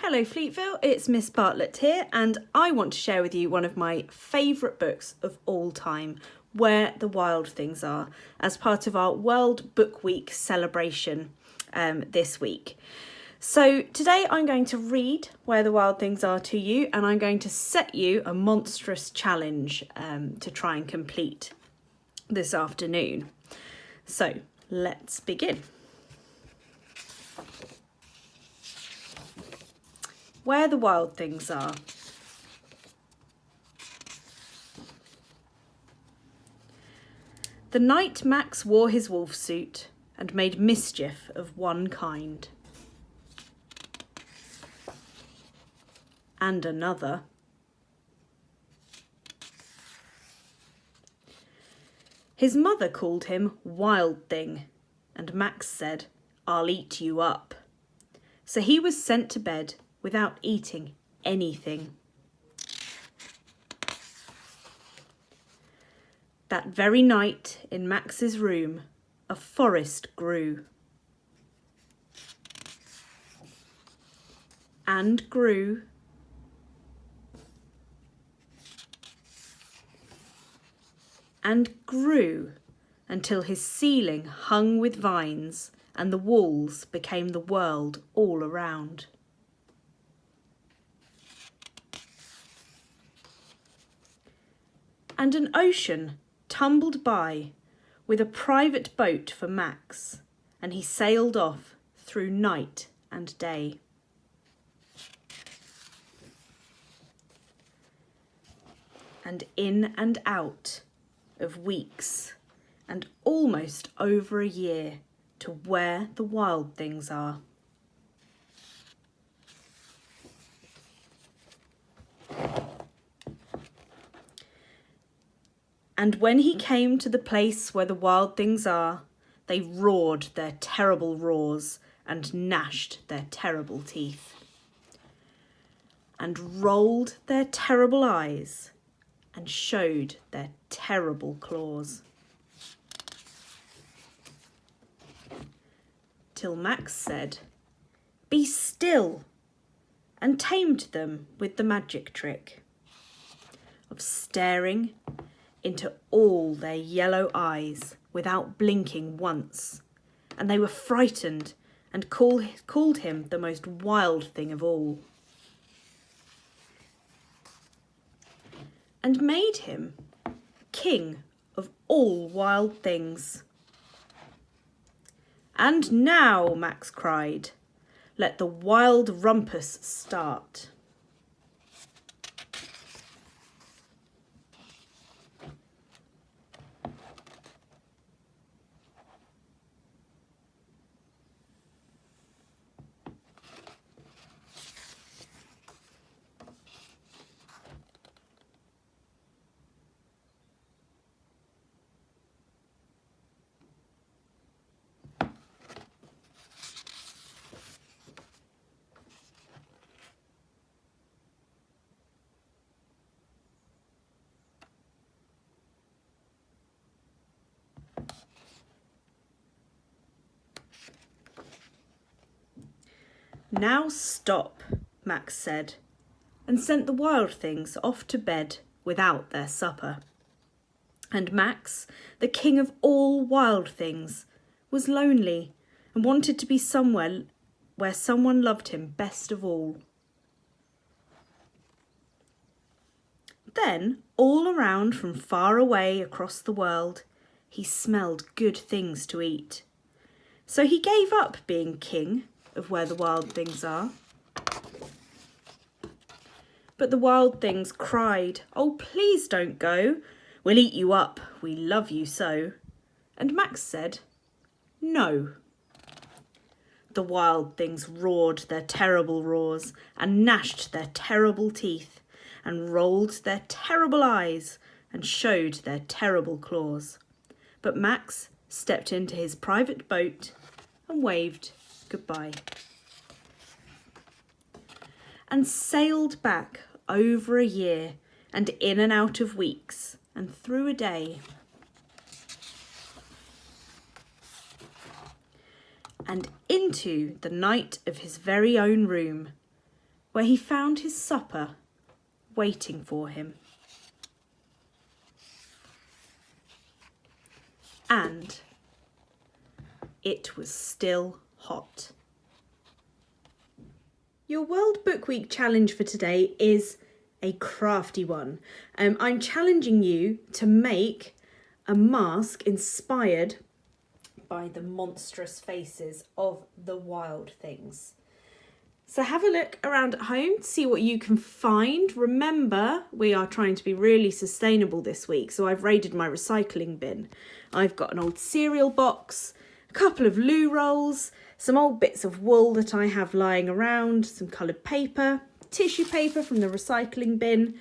Hello Fleetville, it's Miss Bartlett here, and I want to share with you one of my favourite books of all time, Where the Wild Things Are, as part of our World Book Week celebration this week. So today I'm going to read Where the Wild Things Are to you, and I'm going to set you a monstrous challenge to try and complete this afternoon. So let's begin. Where the Wild Things Are. The night Max wore his wolf suit and made mischief of one kind and another. His mother called him Wild Thing, and Max said, "I'll eat you up." So he was sent to bed without eating anything. That very night in Max's room, a forest grew. And grew. And grew until his ceiling hung with vines and the walls became the world all around. And an ocean tumbled by with a private boat for Max, and he sailed off through night and day. And in and out of weeks and almost over a year to where the wild things are. And when he came to the place where the wild things are, they roared their terrible roars and gnashed their terrible teeth, and rolled their terrible eyes and showed their terrible claws. Till Max said, "Be still," and tamed them with the magic trick of staring into all their yellow eyes without blinking once, and they were frightened and called him the most wild thing of all, and made him king of all wild things. "And now," Max cried, "let the wild rumpus start." "Now stop," Max said, and sent the wild things off to bed without their supper. And Max, the king of all wild things, was lonely and wanted to be somewhere where someone loved him best of all. Then, all around from far away across the world, he smelled good things to eat. So he gave up being king of where the wild things are. But the wild things cried, "Oh, please don't go. We'll eat you up. We love you so." And Max said, "No." The wild things roared their terrible roars and gnashed their terrible teeth and rolled their terrible eyes and showed their terrible claws. But Max stepped into his private boat and waved goodbye, and sailed back over a year and in and out of weeks and through a day, and into the night of his very own room where he found his supper waiting for him. And it was still hot. Your World Book Week challenge for today is a crafty one. I'm challenging you to make a mask inspired by the monstrous faces of the wild things. So have a look around at home to see what you can find. Remember, we are trying to be really sustainable this week, so I've raided my recycling bin. I've got an old cereal box, a couple of loo rolls, some old bits of wool that I have lying around, some coloured paper, tissue paper from the recycling bin,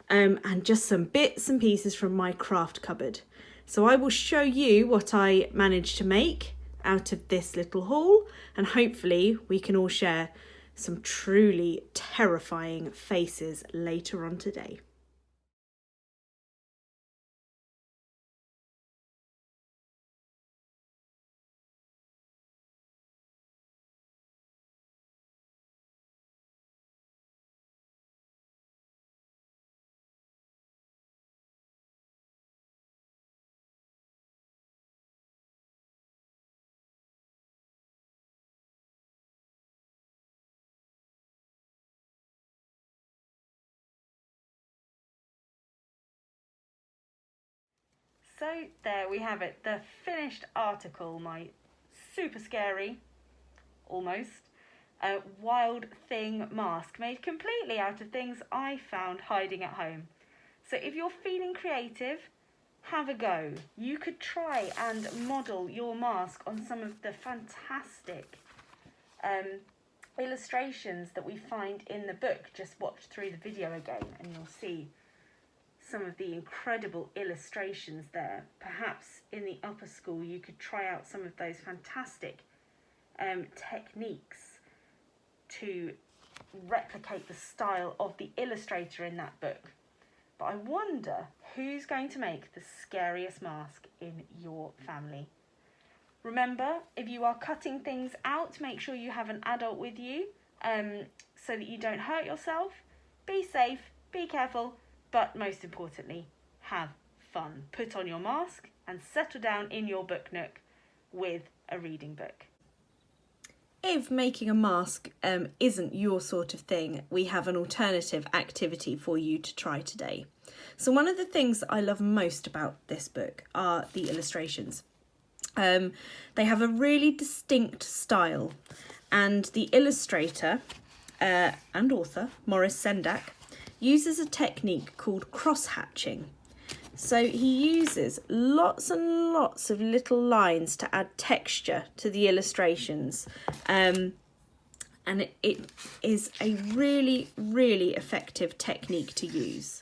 and just some bits and pieces from my craft cupboard. So I will show you what I managed to make out of this little haul, and hopefully we can all share some truly terrifying faces later on today. So there we have it, the finished article, my super scary, almost, wild thing mask made completely out of things I found hiding at home. So if you're feeling creative, have a go. You could try and model your mask on some of the fantastic illustrations that we find in the book. Just watch through the video again and you'll see some of the incredible illustrations there. Perhaps in the upper school you could try out some of those fantastic techniques to replicate the style of the illustrator in that book. But I wonder who's going to make the scariest mask in your family. Remember, if you are cutting things out, make sure you have an adult with you so that you don't hurt yourself. Be safe, be careful, but most importantly, have fun. Put on your mask and settle down in your book nook with a reading book. If making a mask isn't your sort of thing, we have an alternative activity for you to try today. So one of the things I love most about this book are the illustrations. They have a really distinct style, and the illustrator and author, Maurice Sendak, uses a technique called cross-hatching. So he uses lots and lots of little lines to add texture to the illustrations. And it is a really, really effective technique to use.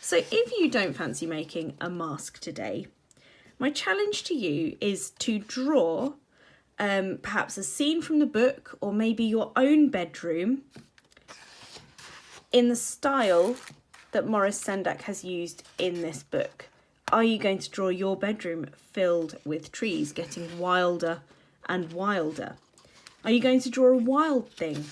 So if you don't fancy making a mask today, my challenge to you is to draw perhaps a scene from the book or maybe your own bedroom in the style that Maurice Sendak has used in this book. Are you going to draw your bedroom filled with trees getting wilder and wilder? Are you going to draw a wild thing?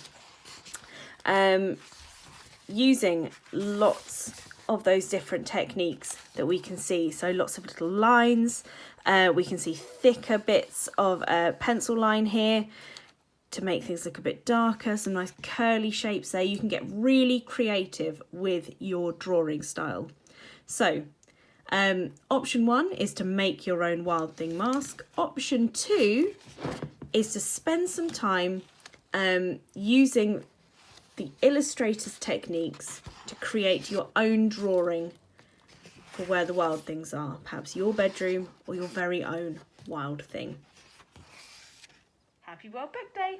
Using lots of those different techniques that we can see. So lots of little lines. We can see thicker bits of pencil line here to make things look a bit darker, some nice curly shapes there. You can get really creative with your drawing style. So option 1 is to make your own wild thing mask. Option 2 is to spend some time using the illustrator's techniques to create your own drawing for where the wild things are, perhaps your bedroom or your very own wild thing. Happy World Book Day!